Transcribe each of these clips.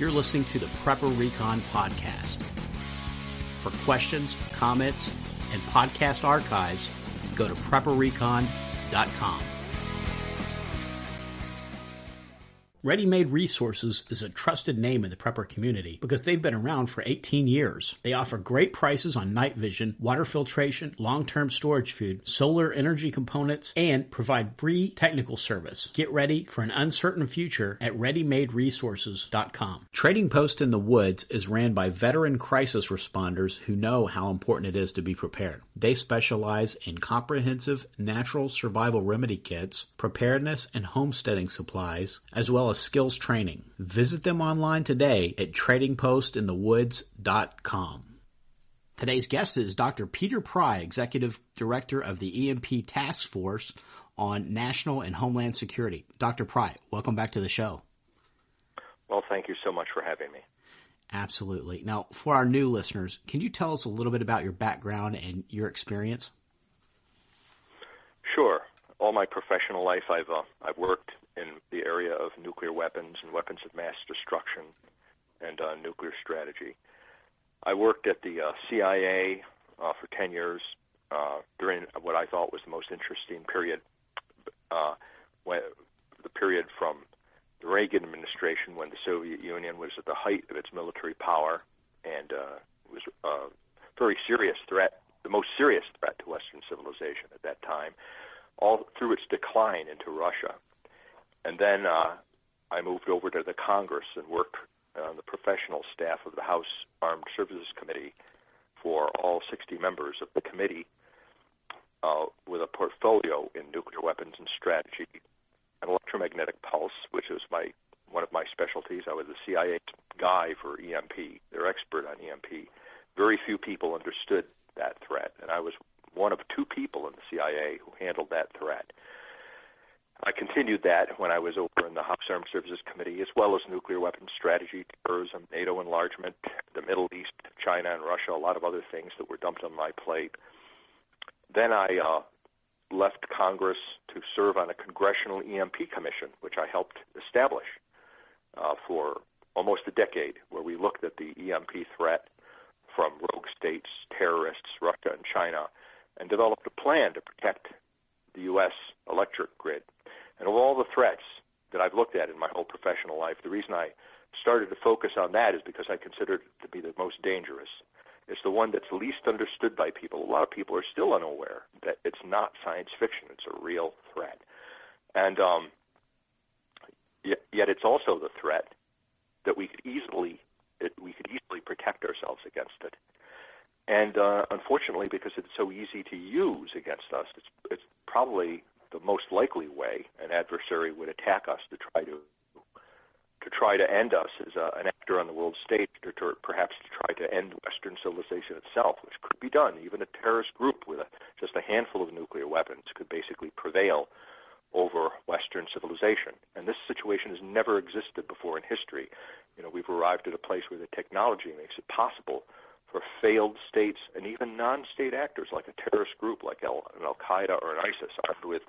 You're listening to the Prepper Recon podcast. For questions, comments, and podcast archives, go to prepperrecon.com. Ready Made Resources is a trusted name in the prepper community because they've been around for 18 years. They offer great prices on night vision, water filtration, long-term storage food, solar energy components, and provide free technical service. Get ready for an uncertain future at ReadyMadeResources.com. Trading Post in the Woods is ran by veteran crisis responders who know how important it is to be prepared. They specialize in comprehensive natural survival remedy kits, preparedness and homesteading supplies, as well as skills training. Visit them online today at tradingpostinthewoods.com. Today's guest is Dr. Peter Pry, Executive Director of the EMP Task Force on National and Homeland Security. Dr. Pry, welcome back to the show. Well, thank you so much for having me. Absolutely. Now, for our new listeners, can you tell us a little bit about your background and your experience? Sure. All my professional life, I've worked in the area of nuclear weapons and weapons of mass destruction and nuclear strategy. I worked at the CIA for 10 years during what I thought was the most interesting period, the period from the Reagan administration when the Soviet Union was at the height of its military power and was a very serious threat, the most serious threat to Western civilization at that time, all through its decline into Russia. And then I moved over to the Congress and worked on the professional staff of the House Armed Services Committee for all 60 members of the committee with a portfolio in nuclear weapons and strategy, an electromagnetic pulse, which was one of my specialties. I was the CIA guy for EMP, their expert on EMP. Very few people understood that threat, and I was one of two people in the CIA who handled that threat. I continued that when I was over in the House Armed Services Committee, as well as nuclear weapons strategy, terrorism, NATO enlargement, the Middle East, China and Russia, a lot of other things that were dumped on my plate. Then I left Congress to serve on a congressional EMP commission, which I helped establish for almost a decade, where we looked at the EMP threat from rogue states, terrorists, Russia and China, and developed a plan to protect the U.S. electric grid. And of all the threats that I've looked at in my whole professional life, the reason I started to focus on that is because I considered it to be the most dangerous. It's the one that's least understood by people. A lot of people are still unaware that it's not science fiction. It's a real threat. And yet it's also the threat that we could easily protect ourselves against it. And unfortunately, because it's so easy to use against us, it's probably the most likely way an adversary would attack us to try to end us as an actor on the world stage, or perhaps to try to end Western civilization itself, which could be done. Even a terrorist group with just a handful of nuclear weapons could basically prevail over Western civilization. And this situation has never existed before in history. You know, we've arrived at a place where the technology makes it possible for failed states and even non-state actors like a terrorist group like an Al-Qaeda or an ISIS armed with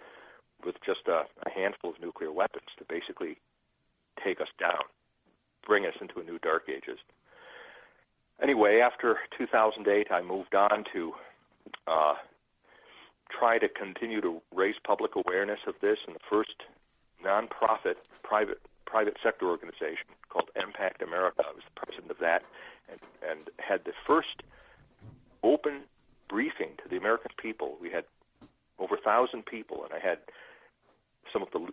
just a handful of nuclear weapons to basically take us down, bring us into a new dark ages. Anyway, after 2008, I moved on to try to continue to raise public awareness of this, and the first nonprofit private sector organization called Impact America. I was the president of that and had the first open briefing to the American people. We had over 1,000 people, and I had some of the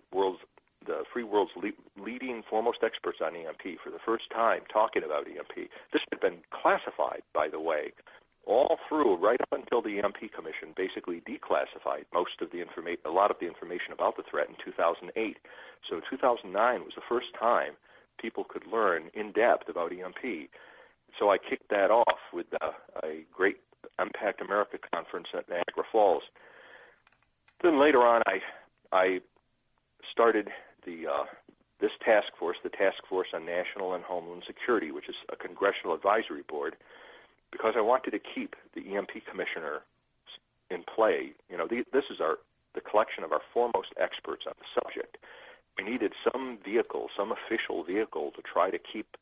free world's leading foremost experts on EMP for the first time talking about EMP. This had been classified, by the way, all through right up until the EMP Commission basically declassified a lot of the information about the threat in 2008. So 2009 was the first time people could learn in depth about EMP. So I kicked that off with a great Impact America conference at Niagara Falls. Then later on, I started this task force, the Task Force on National and Homeland Security, which is a congressional advisory board, because I wanted to keep the EMP commissioner in play. You know, this is the collection of our foremost experts on the subject. We needed some vehicle, some official vehicle to try to keep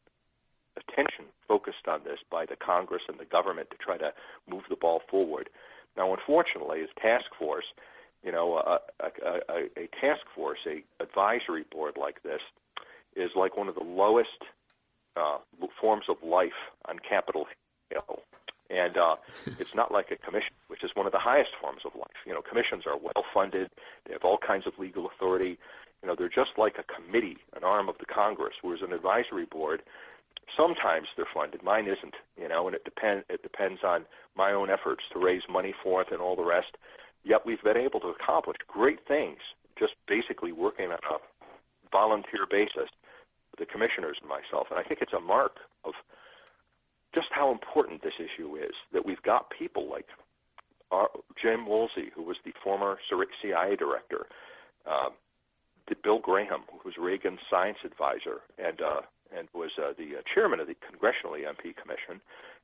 attention focused on this by the Congress and the government to try to move the ball forward. Now, unfortunately, as task force, a task force, a advisory board like this, is like one of the lowest forms of life on Capitol Hill. And it's not like a commission, which is one of the highest forms of life. Commissions are well-funded. They have all kinds of legal authority. They're just like a committee, an arm of the Congress, whereas an advisory board, sometimes they're funded. Mine isn't, and it depends on my own efforts to raise money for it and all the rest. Yet we've been able to accomplish great things just basically working on a volunteer basis, the commissioners and myself. And I think it's a mark of just how important this issue is, that we've got people like Jim Woolsey, who was the former CIA director, Bill Graham, who was Reagan's science advisor and was the chairman of the Congressional EMP Commission,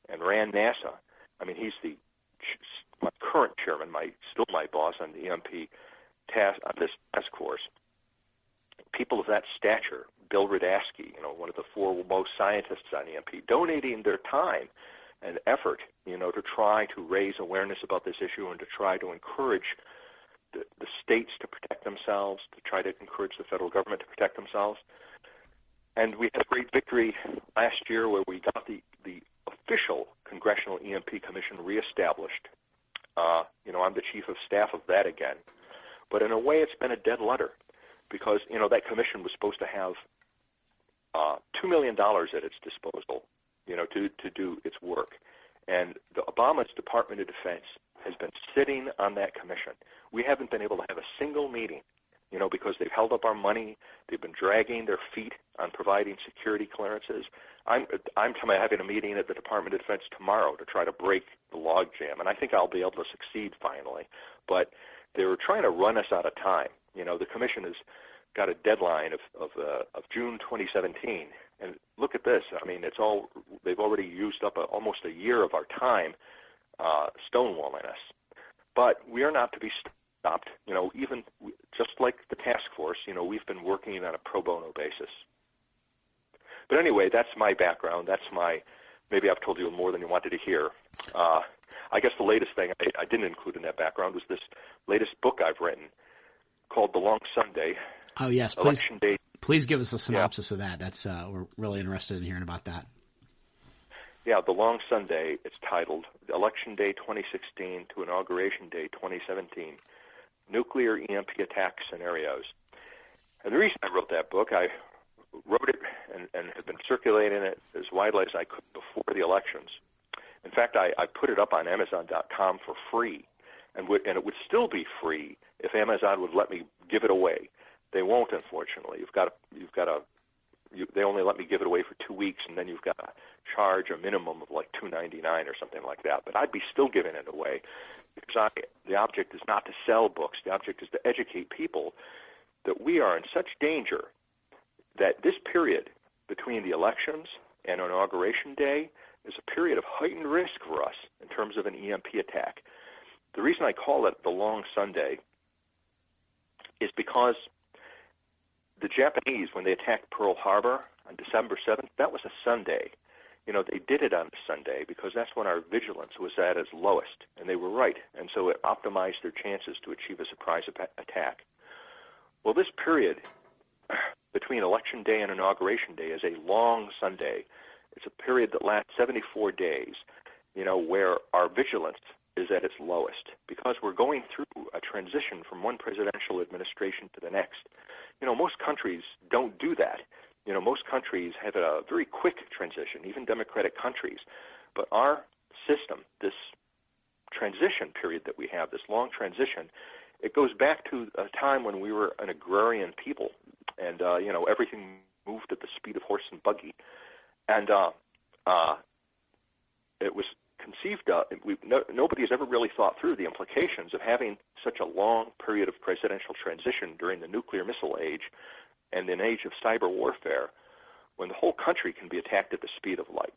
and ran NASA. I mean, he's my current chairman, still my boss on the EMP this task force. People of that stature, Bill Radasky, one of the foremost scientists on EMP, donating their time and effort, to try to raise awareness about this issue and to try to encourage the states to protect themselves, to try to encourage the federal government to protect themselves. And we had a great victory last year where we got the official Congressional EMP Commission reestablished. I'm the chief of staff of that again. But in a way, it's been a dead letter because, that commission was supposed to have $2 million at its disposal, to do its work. And Obama's Department of Defense has been sitting on that commission. We haven't been able to have a single meeting, because they've held up our money. They've been dragging their feet on providing security clearances. I'm having a meeting at the Department of Defense tomorrow to try to break the logjam, and I think I'll be able to succeed finally. But they were trying to run us out of time. The commission has got a deadline of June 2017, and look at this. I mean, they've already used up almost a year of our time stonewalling us. But we are not to be stopped. Even just like the task force, we've been working on a pro bono basis. But anyway, that's my background. Maybe I've told you more than you wanted to hear. I guess the latest thing I didn't include in that background was this latest book I've written called The Long Sunday. Oh, yes. Election Day. Please give us a synopsis of that. That's we're really interested in hearing about that. Yeah, The Long Sunday, it's titled Election Day 2016 to Inauguration Day 2017, Nuclear EMP Attack Scenarios. And the reason I wrote that book, I wrote it and have been circulating it as widely as I could before the elections. In fact, I put it up on Amazon.com for free, and it would still be free if Amazon would let me give it away. They won't, unfortunately. They only let me give it away for 2 weeks, and then you've got to charge a minimum of like $2.99 or something like that. But I'd be still giving it away because the object is not to sell books. The object is to educate people that we are in such danger that this period between the elections and Inauguration Day is a period of heightened risk for us in terms of an EMP attack. The reason I call it the Long Sunday is because the Japanese, when they attacked Pearl Harbor on December 7th, that was a Sunday. They did it on a Sunday because that's when our vigilance was at its lowest, and they were right. And so it optimized their chances to achieve a surprise attack. Well, this period between Election Day and Inauguration Day is a long Sunday. It's a period that lasts 74 days, where our vigilance is at its lowest because we're going through a transition from one presidential administration to the next. Most countries don't do that. Most countries have a very quick transition, even democratic countries. But our system, this transition period that we have, this long transition, it goes back to a time when we were an agrarian people, and everything moved at the speed of horse and buggy, and it was conceived of. Nobody has ever really thought through the implications of having such a long period of presidential transition during the nuclear missile age and an age of cyber warfare, when the whole country can be attacked at the speed of light.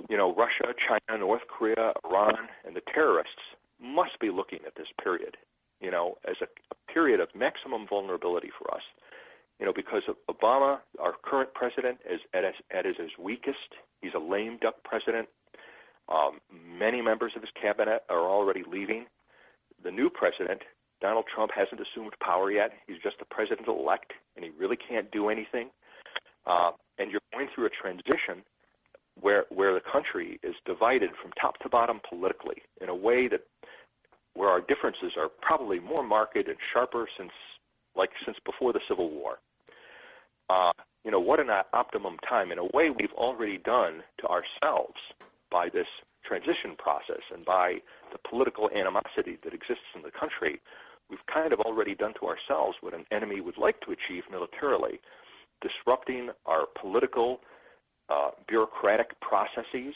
Russia, China, North Korea, Iran, and the terrorists must be looking at this period, as a period of maximum vulnerability for us. because Obama, our current president, is at his weakest. He's a lame duck president. Many members of his cabinet are already leaving. The new president, Donald Trump, hasn't assumed power yet. He's just the president-elect, and he really can't do anything. And you're going through a transition where the country is divided from top to bottom politically in a way where our differences are probably more marked and sharper since before the Civil War. What an optimum time. In a way, we've already done to ourselves by this transition process and by the political animosity that exists in the country. We've kind of already done to ourselves what an enemy would like to achieve militarily, disrupting our political, bureaucratic processes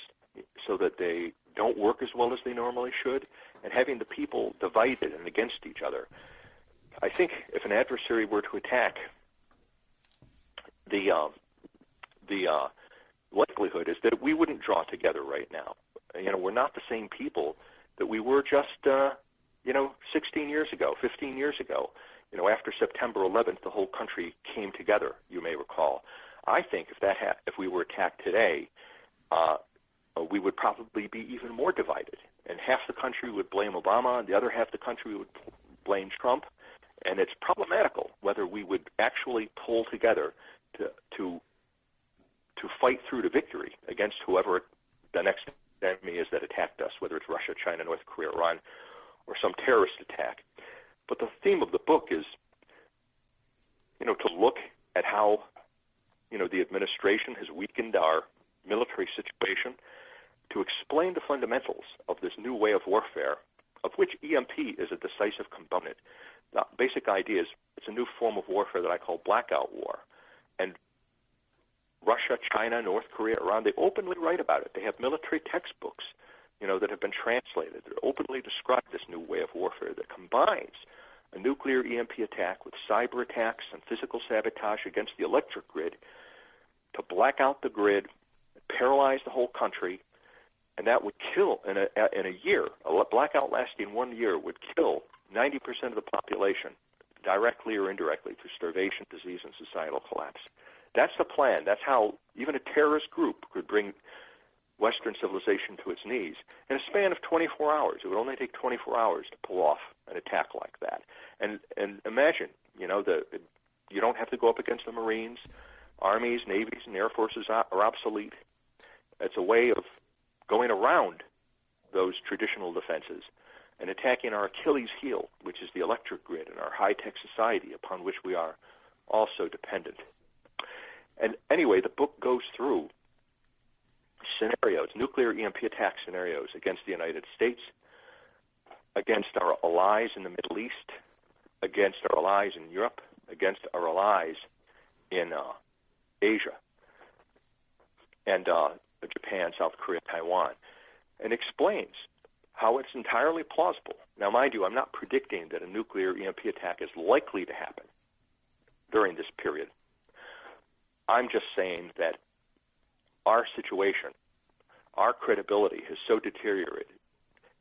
so that they don't work as well as they normally should, and having the people divided and against each other. I think if an adversary were to attack, the likelihood is that we wouldn't draw together right now. We're not the same people that we were just 16 years ago, 15 years ago. After September 11th, the whole country came together, you may recall. I think if we were attacked today, we would probably be even more divided. And half the country would blame Obama, and the other half the country would blame Trump. And it's problematical whether we would actually pull together to fight through to victory against whoever the next enemy is that attacked us, whether it's Russia, China, North Korea, Iran, or some terrorist attack. But the theme of the book is, to look at how, the administration has weakened our military situation, to explain the fundamentals of this new way of warfare, of which EMP is a decisive component. The basic idea is it's a new form of warfare that I call blackout war. And Russia, China, North Korea, Iran, they openly write about it. They have military textbooks, that have been translated that openly describe this new way of warfare that combines a nuclear EMP attack with cyber attacks and physical sabotage against the electric grid to black out the grid, paralyze the whole country, and that would kill in a year. A blackout lasting 1 year would kill 90% of the population, directly or indirectly, through starvation, disease, and societal collapse. That's the plan. That's how even a terrorist group could bring Western civilization to its knees in a span of 24 hours. It would only take 24 hours to pull off an attack like that. And imagine, you don't have to go up against the Marines. Armies, navies, and air forces are obsolete. It's a way of going around those traditional defenses and attacking our Achilles heel, which is the electric grid and our high-tech society upon which we are also dependent. And anyway, the book goes through scenarios, nuclear EMP attack scenarios against the United States, against our allies in the Middle East, against our allies in Europe, against our allies in Asia, and Japan, South Korea, Taiwan, and explains how it's entirely plausible. Now, mind you, I'm not predicting that a nuclear EMP attack is likely to happen during this period. I'm just saying that our situation, our credibility has so deteriorated,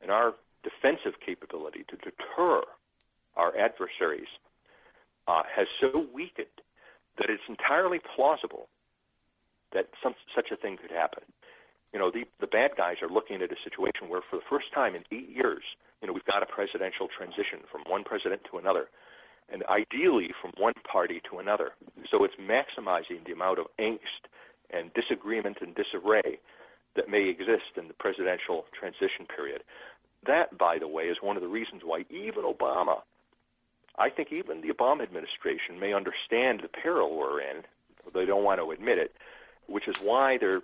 and our defensive capability to deter our adversaries has so weakened that it's entirely plausible that such a thing could happen. The bad guys are looking at a situation where for the first time in 8 years, we've got a presidential transition from one president to another, and ideally from one party to another. So it's maximizing the amount of angst and disagreement and disarray that may exist in the presidential transition period. That, by the way, is one of the reasons why I think even the Obama administration may understand the peril we're in, they don't want to admit it, which is why they're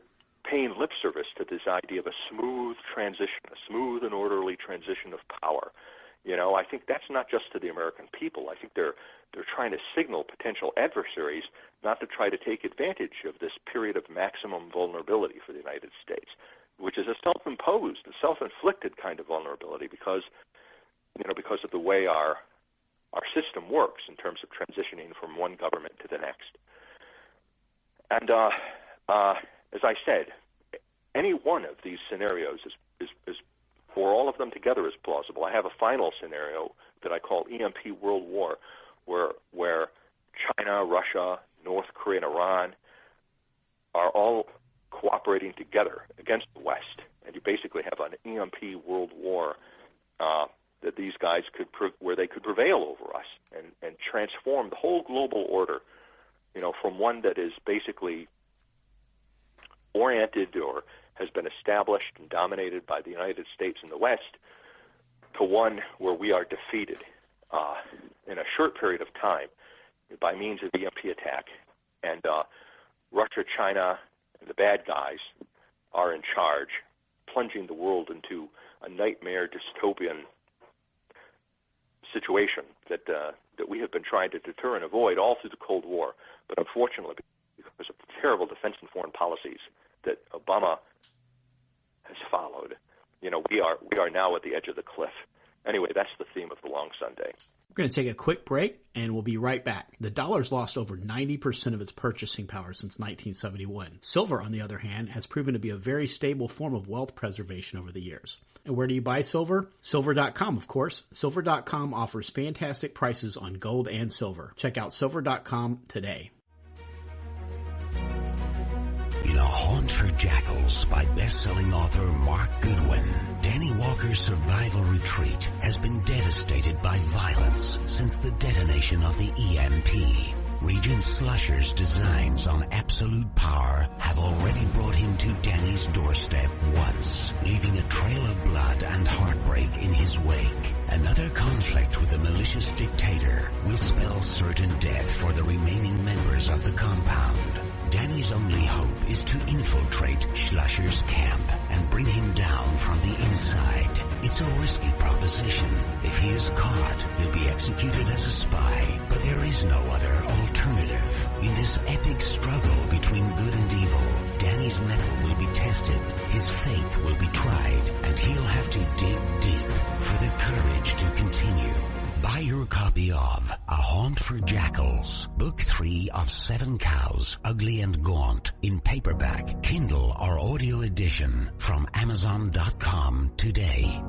paying lip service to this idea of a smooth transition, a smooth and orderly transition of power. I think that's not just to the American people. I think they're trying to signal potential adversaries not to try to take advantage of this period of maximum vulnerability for the United States, which is a self-imposed, a self-inflicted kind of vulnerability because of the way our system works in terms of transitioning from one government to the next. And as I said, any one of these scenarios is or all of them together is plausible. I have a final scenario that I call EMP World War, where China, Russia, North Korea, and Iran are all cooperating together against the West, and you basically have an EMP world war that these guys where they could prevail over us and transform the whole global order, from one that is basically oriented or has been established and dominated by the United States and the West to one where we are defeated in a short period of time by means of EMP attack. And Russia, China, and the bad guys are in charge, plunging the world into a nightmare dystopian situation that we have been trying to deter and avoid all through the Cold War. But unfortunately, because of terrible defense and foreign policies that Obama has followed, we are now at the edge of the cliff. Anyway, that's the theme of the Long Sunday. We're going to take a quick break, and we'll be right back. The dollar's lost over 90% of its purchasing power since 1971. Silver, on the other hand, has proven to be a very stable form of wealth preservation over the years. And where do you buy silver? Silver.com, of course. Silver.com offers fantastic prices on gold and silver. Check out Silver.com today. In A Haunt for Jackals by best-selling author Mark Goodwin, Danny Walker's survival retreat has been devastated by violence since the detonation of the EMP. Regent Slusher's designs on absolute power have already brought him to Danny's doorstep once, leaving a trail of blood and heartbreak in his wake. Another conflict with the malicious dictator will spell certain death for the remaining members of the compound. Danny's only hope is to infiltrate Schlusher's camp and bring him down from the inside. It's a risky proposition. If he is caught, he'll be executed as a spy, but there is no other alternative. In this epic struggle between good and evil, Danny's mettle will be tested, his faith will be tried, and he'll have to dig deep for the courage to continue. Buy your copy of A Haunt for Jackals, Book 3 of 7 Cows, Ugly and Gaunt, in paperback, Kindle, or audio edition from Amazon.com today.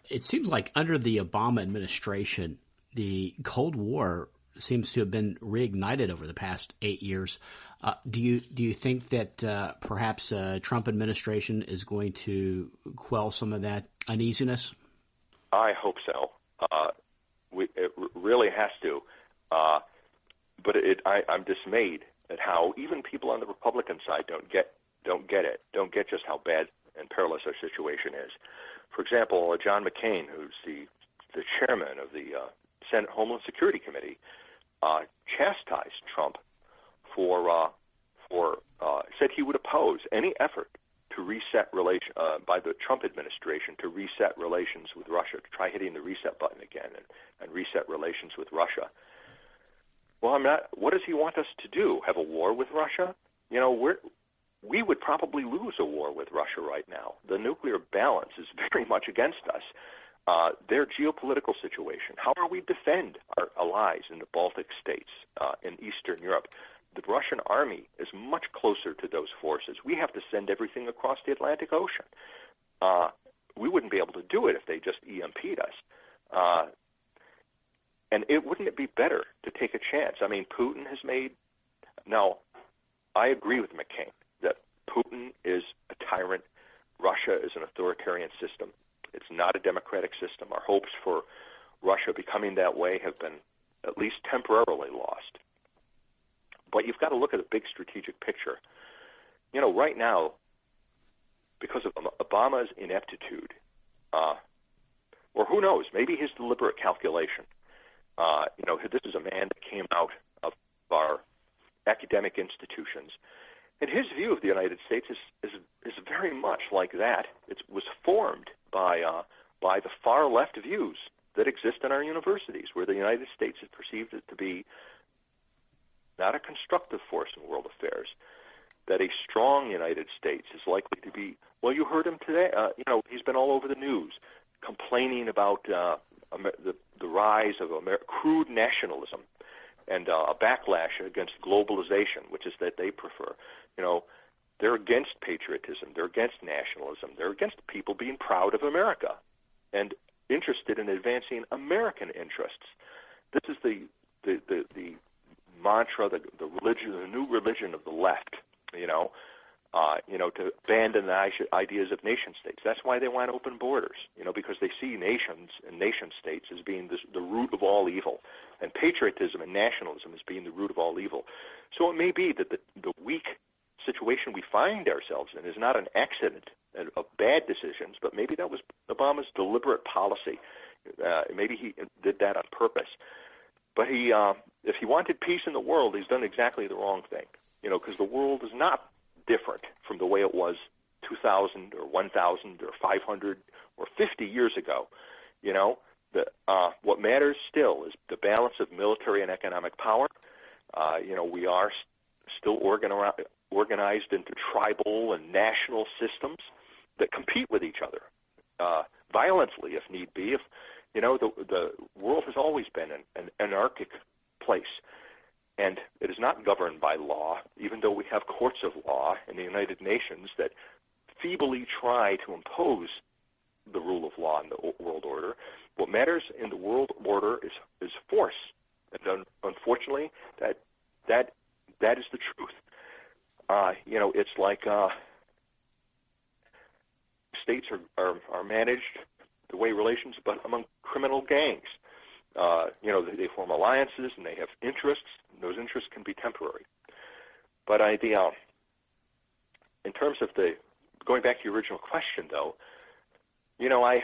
It seems like under the Obama administration, the Cold War seems to have been reignited over the past 8 years. Do you think that perhaps Trump administration is going to quell some of that uneasiness? I hope so. It really has to. But I'm dismayed at how even people on the Republican side don't get just how bad and perilous our situation is. For example, John McCain, who's the chairman of the Senate Homeland Security Committee, chastised Trump said he would oppose any effort to reset by the Trump administration to reset relations with Russia, to try hitting the reset button again and reset relations with Russia. Well, what does he want us to do? Have a war with Russia? We would probably lose a war with Russia right now. The nuclear balance is very much against us. Their geopolitical situation, how do we defend our allies in the Baltic states, in Eastern Europe? The Russian army is much closer to those forces. We have to send everything across the Atlantic Ocean. We wouldn't be able to do it if they just EMP'd us. And wouldn't it be better to take a chance? I mean, Putin has made... Now, I agree with McCain that Putin is a tyrant. Russia is an authoritarian system. It's not a democratic system. Our hopes for Russia becoming that way have been at least temporarily lost. But you've got to look at the big strategic picture. Right now, because of Obama's ineptitude, or who knows, maybe his deliberate calculation, this is a man that came out of our academic institutions, and his view of the United States is very much like that. It was formed by the far left views that exist in our universities, where the United States is perceived to be not a constructive force in world affairs, that a strong United States is likely to be, well, you heard him today, he's been all over the news complaining about the rise of crude nationalism and a backlash against globalization, which is that they prefer. They're against patriotism, they're against nationalism, they're against people being proud of America. And interested in advancing American interests. This is the mantra, the religion, the new religion of the left. To abandon the ideas of nation states. That's why they want open borders. Because they see nations and nation states as being the root of all evil, and patriotism and nationalism as being the root of all evil. So it may be that the weak situation we find ourselves in is not an accident of bad decisions, but maybe that was Obama's deliberate policy. Maybe he did that on purpose. But if he wanted peace in the world, he's done exactly the wrong thing. Because the world is not different from the way it was 2,000 or 1,000 or 500 or 50 years ago. What matters still is the balance of military and economic power. We are still organized into tribal and national systems that compete with each other violently, if need be. The world has always been an anarchic place. And it is not governed by law, even though we have courts of law in the United Nations that feebly try to impose the rule of law in the world order. What matters in the world order is force. And unfortunately, that is the truth. It's like states are managed the way relations, but among criminal gangs. They form alliances and they have interests. And those interests can be temporary. But in terms of going back to your original question, though, to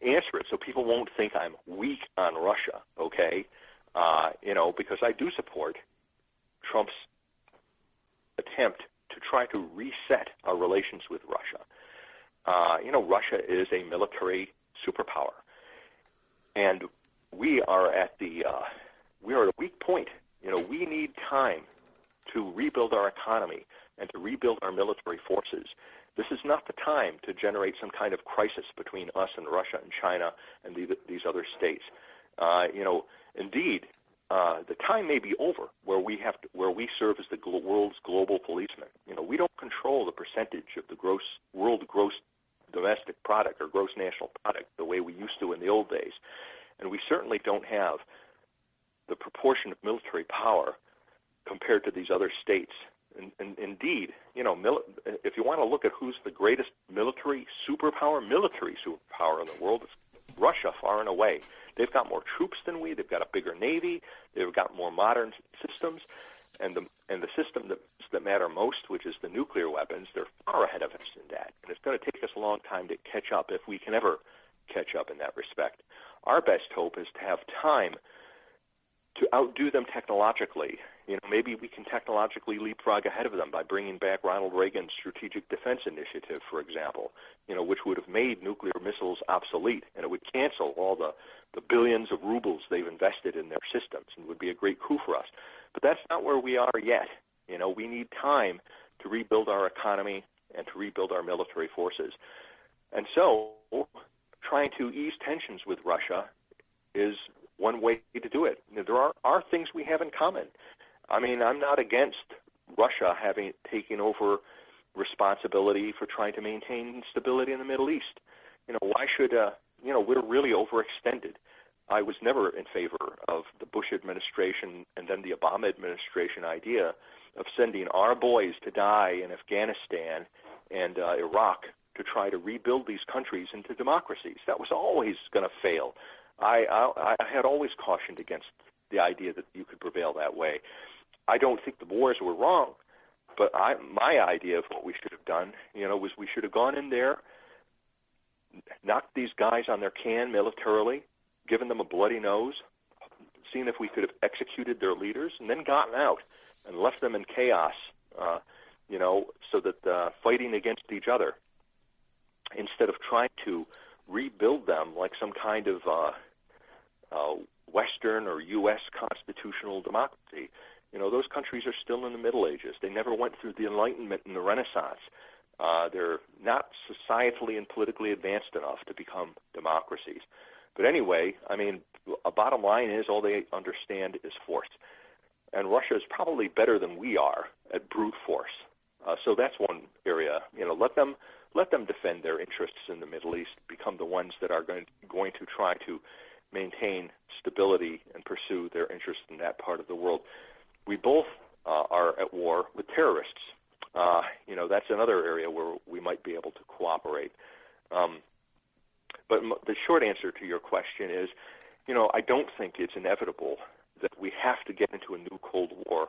answer it so people won't think I'm weak on Russia, okay? Because I do support Trump's attempt to try to reset our relations with Russia. Russia is a military superpower, and we are at a weak point. We need time to rebuild our economy and to rebuild our military forces. This is not the time to generate some kind of crisis between us and Russia and China and these other states. Indeed, the time may be over where we serve as the world's global policeman. We don't control the percentage of the world gross domestic product or gross national product the way we used to in the old days. And we certainly don't have the proportion of military power compared to these other states. And indeed, if you want to look at who's the greatest military superpower in the world, it's Russia, far and away. They've got more troops than we. They've got a bigger navy. They've got more modern systems. And the system that matter most, which is the nuclear weapons, they're far ahead of us in that. And it's going to take us a long time to catch up, if we can ever catch up in that respect. Our best hope is to have time to outdo them technologically. Maybe we can technologically leapfrog ahead of them by bringing back Ronald Reagan's Strategic Defense Initiative, for example, which would have made nuclear missiles obsolete, and it would cancel all the billions of rubles they've invested in their systems, and would be a great coup for us. But that's not where we are yet. We need time to rebuild our economy and to rebuild our military forces. And so trying to ease tensions with Russia is one way to do it. There are things we have in common. I mean, I'm not against Russia taking over responsibility for trying to maintain stability in the Middle East. Why should, we're really overextended. I was never in favor of the Bush administration and then the Obama administration idea of sending our boys to die in Afghanistan and Iraq to try to rebuild these countries into democracies. That was always going to fail. I had always cautioned against the idea that you could prevail that way. I don't think the wars were wrong, but my idea of what we should have done, was we should have gone in there, knocked these guys on their can militarily, given them a bloody nose, seen if we could have executed their leaders, and then gotten out and left them in chaos, so that fighting against each other, instead of trying to rebuild them like some kind of Western or U.S. constitutional democracy. Those countries are still in the Middle Ages. They never went through the Enlightenment and the Renaissance. They're not societally and politically advanced enough to become democracies. But anyway, a bottom line is all they understand is force. And Russia is probably better than we are at brute force. So that's one area. Let them let them defend their interests in the Middle East, become the ones that are going to try to maintain stability and pursue their interests in that part of the world. We both are at war with terrorists. That's another area where we might be able to cooperate. But the short answer to your question is, I don't think it's inevitable that we have to get into a new Cold War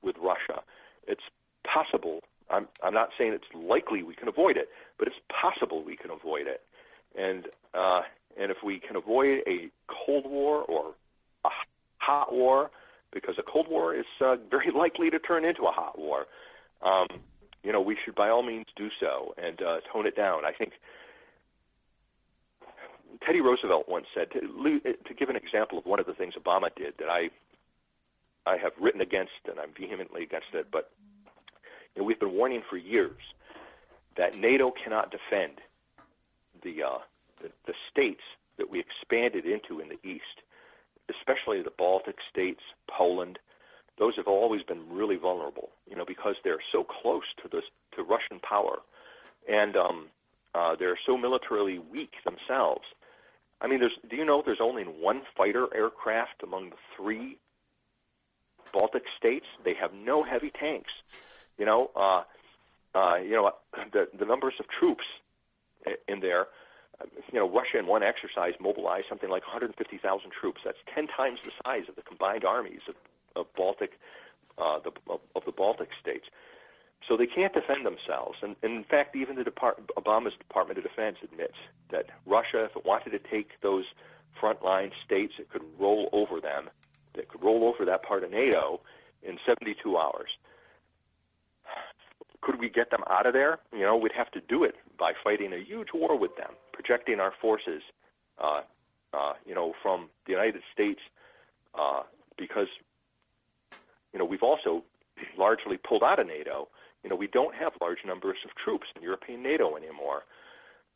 with Russia. It's possible. I'm not saying it's likely we can avoid it, but it's possible we can avoid it. And if we can avoid a Cold War or a hot war, because a Cold War is very likely to turn into a hot war, we should by all means do so and tone it down. I think Teddy Roosevelt once said, to give an example of one of the things Obama did that I have written against, and I'm vehemently against it, but we've been warning for years that NATO cannot defend the states that we expanded into in the East, especially the Baltic states, Poland. Those have always been really vulnerable, because they're so close to Russian power, and they're so militarily weak themselves. I mean, do you know there's only one fighter aircraft among the three Baltic states? They have no heavy tanks. The numbers of troops in there. Russia in one exercise mobilized something like 150,000 troops. That's 10 times the size of the combined armies of the Baltic states. So they can't defend themselves. And in fact, even Obama's Department of Defense admits that Russia, if it wanted to take those frontline states, it could roll over them. It could roll over that part of NATO in 72 hours. Could we get them out of there? We'd have to do it by fighting a huge war with them, projecting our forces, from the United States, because, we've also largely pulled out of NATO. We don't have large numbers of troops in European NATO anymore.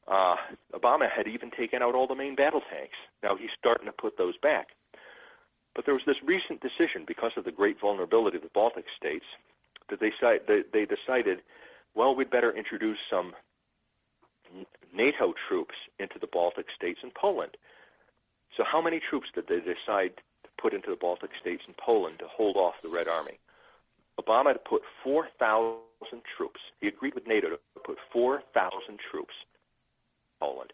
Obama had even taken out all the main battle tanks. Now he's starting to put those back. But there was this recent decision, because of the great vulnerability of the Baltic states, that they decided, well, we'd better introduce some NATO troops into the Baltic states and Poland. So how many troops did they decide to put into the Baltic states and Poland to hold off the Red Army? Obama had put 4,000 troops. He agreed with NATO to put 4,000 troops in Poland.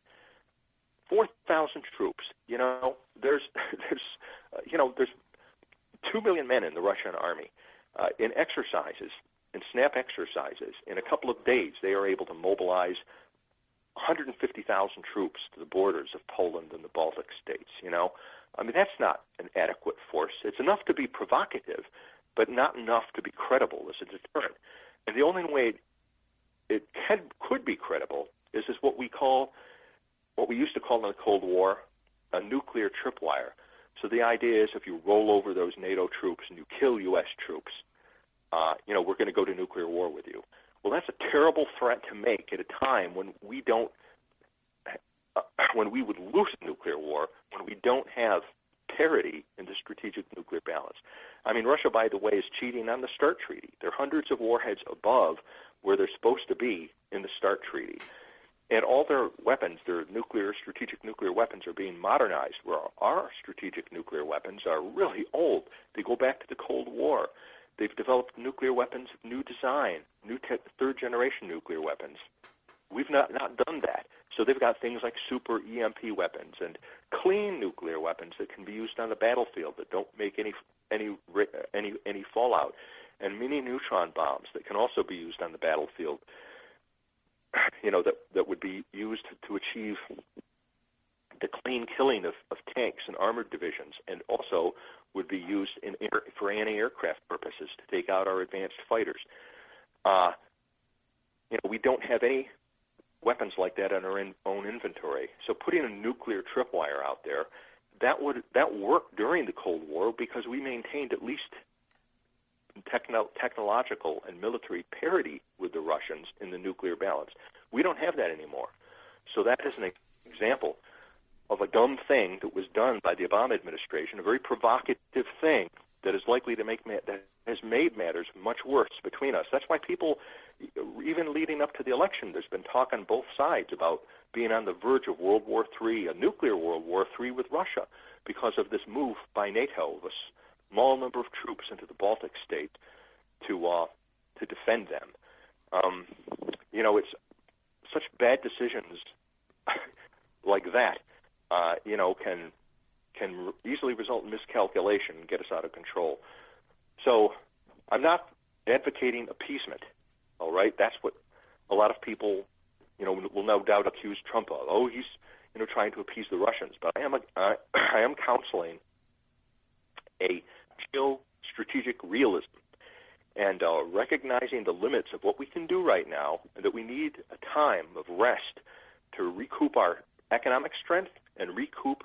4,000 troops. There's 2 million men in the Russian army. In exercises, in snap exercises, in a couple of days, they are able to mobilize 150,000 troops to the borders of Poland and the Baltic states. That's not an adequate force. It's enough to be provocative, but not enough to be credible as a deterrent. And the only way it could be credible is what we used to call in the Cold War a nuclear tripwire. So the idea is if you roll over those NATO troops and you kill U.S. troops, we're going to go to nuclear war with you. Well, that's a terrible threat to make at a time when we would lose a nuclear war, when we don't have parity in the strategic nuclear balance. Russia, by the way, is cheating on the START Treaty. They're hundreds of warheads above where they're supposed to be in the START Treaty. And all their weapons, their strategic nuclear weapons, are being modernized, where our strategic nuclear weapons are really old. They go back to the Cold War. They've developed nuclear weapons of new design, third-generation nuclear weapons. We've not done that. So they've got things like super EMP weapons and clean nuclear weapons that can be used on the battlefield that don't make any fallout, and mini neutron bombs that can also be used on the battlefield. That would be used to achieve the clean killing of tanks and armored divisions, and also would be used for anti-aircraft purposes to take out our advanced fighters. We don't have any weapons like that in our own inventory. So putting a nuclear tripwire out there, that worked during the Cold War because we maintained at least technological and military parity with the Russians in the nuclear balance. We don't have that anymore. So that is an example of a dumb thing that was done by the Obama administration, a very provocative thing that is likely to make has made matters much worse between us. That's why people, even leading up to the election, there's been talk on both sides about being on the verge of World War III, a nuclear World War III with Russia, because of this move by NATO of a small number of troops into the Baltic states to defend them. It's such bad decisions like that, can easily result in miscalculation and get us out of control. So I'm not advocating appeasement, all right? That's what a lot of people, will no doubt accuse Trump of. Oh, he's, trying to appease the Russians. But I am counseling a geostrategic realism and recognizing the limits of what we can do right now, and that we need a time of rest to recoup our economic strength and recoup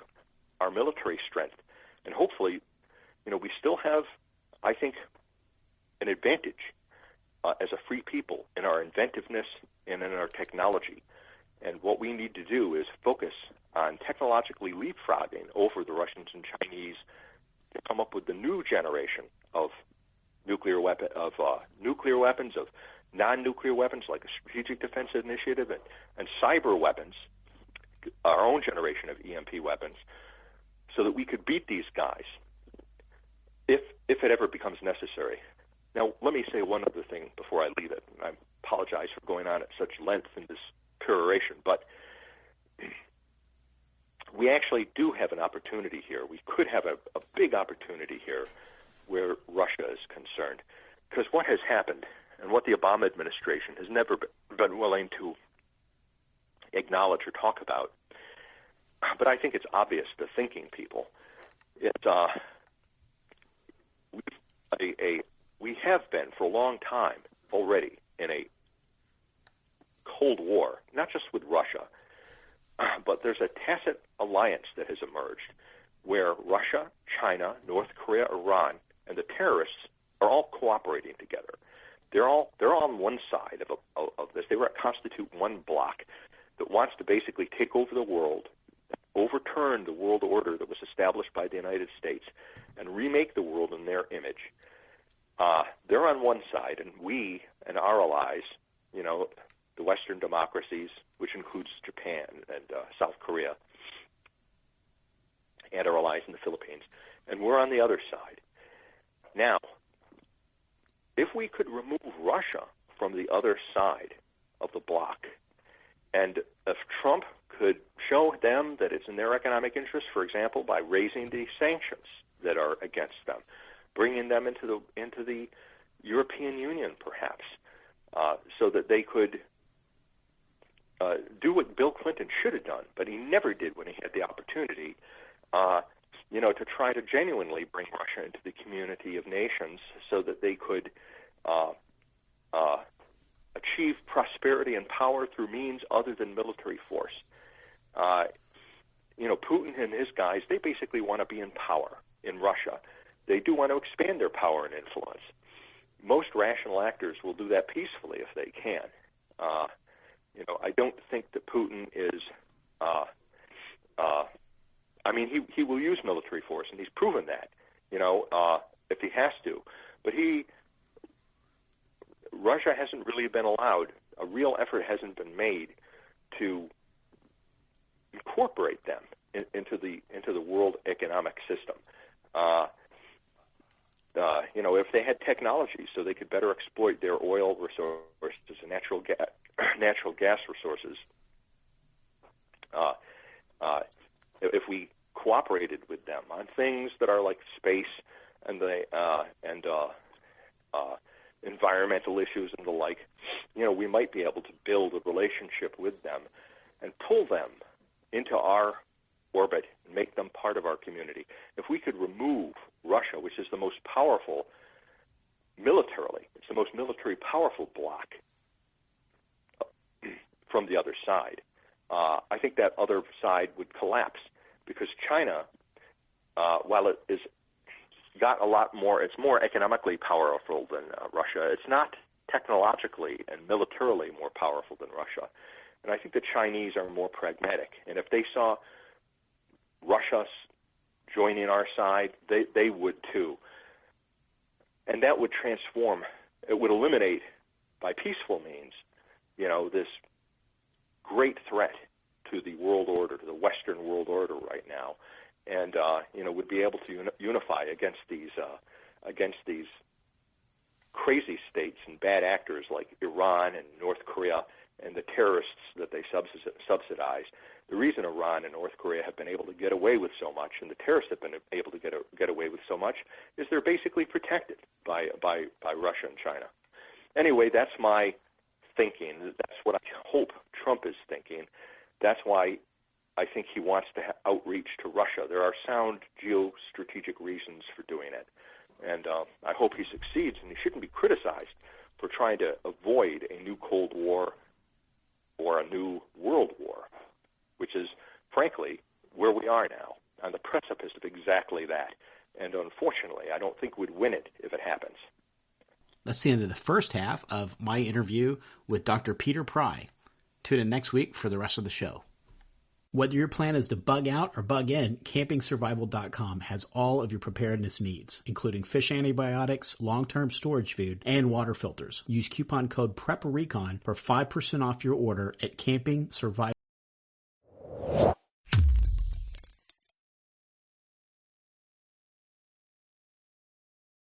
our military strength. And hopefully, we still have, I think, an advantage as a free people in our inventiveness and in our technology. And what we need to do is focus on technologically leapfrogging over the Russians and Chinese to come up with the new generation of nuclear weapons, of non-nuclear weapons like a strategic defense initiative, and cyber weapons, our own generation of EMP weapons, so that we could beat these guys if it ever becomes necessary. Now, let me say one other thing before I leave it. I apologize for going on at such length in this peroration, but we actually do have an opportunity here. We could have a big opportunity here where Russia is concerned. Because what has happened, and what the Obama administration has never been willing to acknowledge or talk about, but I think it's obvious to thinking people, we have been for a long time already in a Cold War, not just with Russia, but there's a tacit alliance that has emerged where Russia, China, North Korea, Iran, and the terrorists are all cooperating together. They're on one side of this. They constitute one bloc that wants to basically take over the world, overturn the world order that was established by the United States, and remake the world in their image. They're on one side, and we and our allies, the Western democracies, which includes Japan and South Korea, and our allies in the Philippines, and we're on the other side. Now, if we could remove Russia from the other side of the bloc, and if Trump could show them that it's in their economic interest, for example, by raising the sanctions that are against them, bringing them into the European Union, perhaps, so that they could do what Bill Clinton should have done, but he never did when he had the opportunity, to try to genuinely bring Russia into the community of nations so that they could achieve prosperity and power through means other than military force. Putin and his guys, they basically want to be in power in Russia. They do want to expand their power and influence. Most rational actors will do that peacefully if they can. I don't think that Putin is. He will use military force, and he's proven that. If he has to, but Russia hasn't really been allowed. A real effort hasn't been made to incorporate them into the world economic system. If they had technology so they could better exploit their oil resources and natural gas resources, if we cooperated with them on things that are like space and environmental issues and the like, we might be able to build a relationship with them and pull them into our orbit and make them part of our community. If we could remove Russia, which is the most powerful militarily, it's the most military powerful bloc from the other side, I think that other side would collapse, because China, while it is got a lot more, it's more economically powerful than Russia. It's not technologically and militarily more powerful than Russia. And I think the Chinese are more pragmatic. And if they saw Russia joining our side, they would too. And that would transform, it would eliminate, by peaceful means, this great threat to the world order, to the Western world order right now, and would be able to unify against these crazy states and bad actors like Iran and North Korea and the terrorists that they subsidize. The reason Iran and North Korea have been able to get away with so much, and the terrorists have been able to get away with so much, is they're basically protected by Russia and China. Anyway, that's my thinking. That's what I hope Trump is thinking. That's why I think he wants to outreach to Russia. There are sound geostrategic reasons for doing it. And I hope he succeeds, and he shouldn't be criticized for trying to avoid a new Cold War or a new World War, which is, frankly, where we are now, on the precipice of exactly that. And unfortunately, I don't think we'd win it if it happens. That's the end of the first half of my interview with Dr. Peter Pry. Tune in next week for the rest of the show. Whether your plan is to bug out or bug in, CampingSurvival.com has all of your preparedness needs, including fish antibiotics, long-term storage food, and water filters. Use coupon code PREPRECON for 5% off your order at CampingSurvival.com.